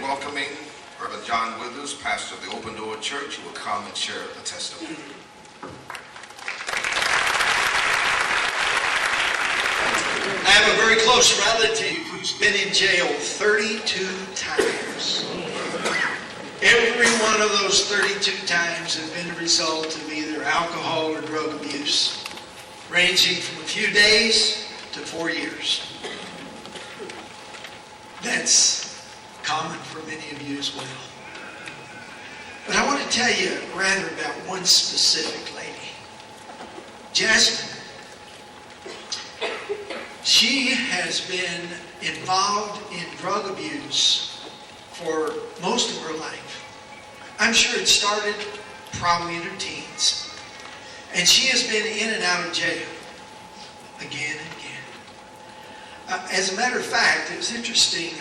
welcoming Brother John Withers, pastor of the Open Door Church, who will come and share the testimony. I have a very close relative who's been in jail 32 times. Every one of those 32 times has been a result of either alcohol or drug abuse, ranging from a few days to 4 years. That's common for many of you as well. But I want to tell you rather about one specific lady, Jasmine. She has been involved in drug abuse for most of her life. I'm sure it started probably in her teens. And she has been in and out of jail again and again. As a matter of fact, it was interesting.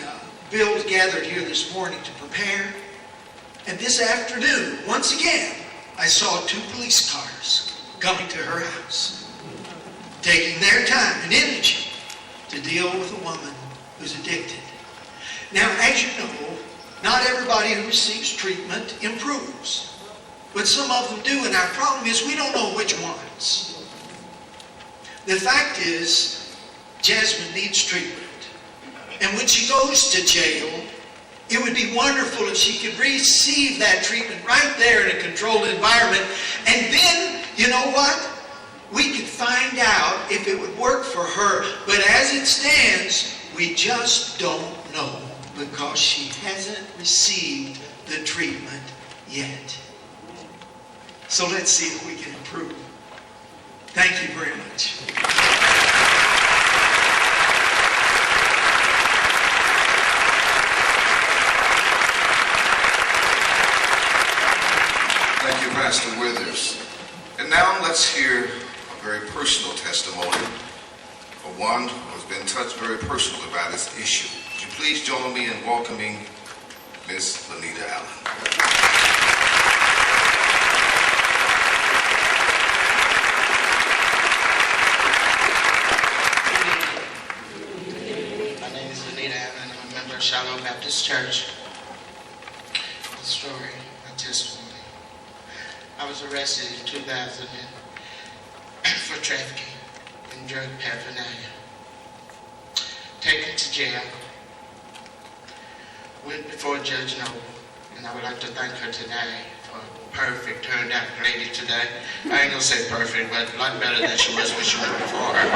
Bill gathered here this morning to prepare. And this afternoon, once again, I saw 2 police cars coming to her house, taking their time and energy to deal with a woman who's addicted. Now, as you know, not everybody who receives treatment improves. But some of them do, and our problem is we don't know which ones. The fact is, Jasmine needs treatment. And when she goes to jail, it would be wonderful if she could receive that treatment right there in a controlled environment. And then, you know what? We could find out if it would work for her. But as it stands, we just don't know because she hasn't received the treatment yet. So let's see if we can improve. Thank you very much. Thank you, Pastor Withers. And now let's hear a very personal testimony for one who has been touched very personally by this issue. Would you please join me in welcoming Miss Lanita Allen. My name is Lanita Allen. I'm a member of Shiloh Baptist Church. The story, my testimony. I was arrested in 2000 for trafficking in drug paraphernalia. Taken to jail. Went before Judge Noble, and I would like to thank her today for a perfect, turned out lady today. I ain't gonna say perfect, but a lot better than she was when she went before her.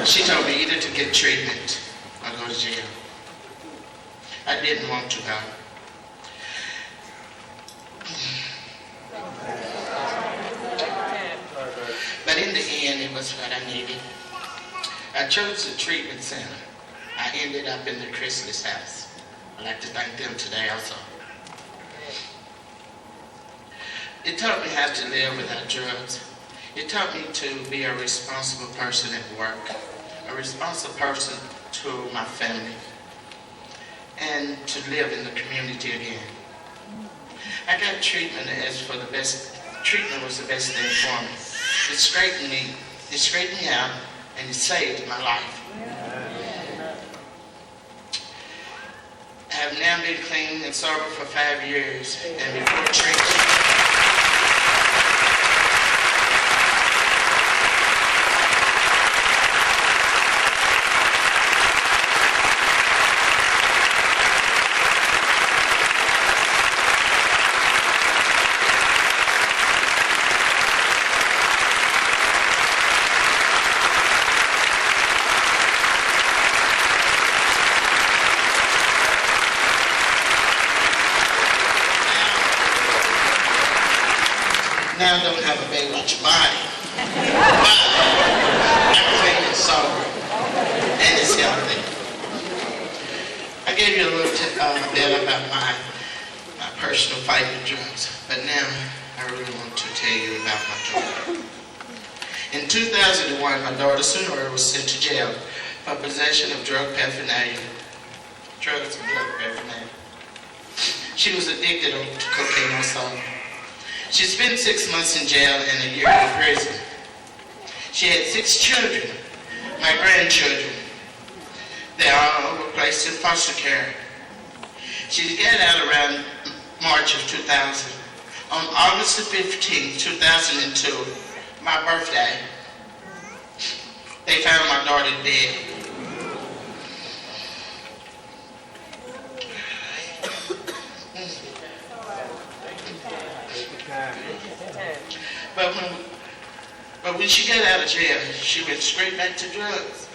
She told me either to get treatment or go to jail. I didn't want to go. But in the end, it was what I needed. I chose the treatment center. I ended up in the Chrysalis house. I'd like to thank them today also. It taught me how to live without drugs. It taught me to be a responsible person at work, a responsible person to my family, and to live in the community again. I got treatment as for the best. Treatment was the best thing for me. It straightened me out, and it saved my life. I have now been clean and sober for 5 years, and before treatment. Now I don't have a Baywatch body. I'm clean and sober. And it's healthy. I gave you a little bit about my personal fight with drugs. But now I really want to tell you about my daughter. In 2001, my daughter Sonora was sent to jail for possession of drugs and drug paraphernalia. She was addicted to cocaine also. She spent 6 months in jail and a year in prison. She had 6 children, my grandchildren. They all were placed in foster care. She got out around March of 2000. On August the 15th, 2002, my birthday, they found my daughter dead. But when she got out of jail, she went straight back to drugs.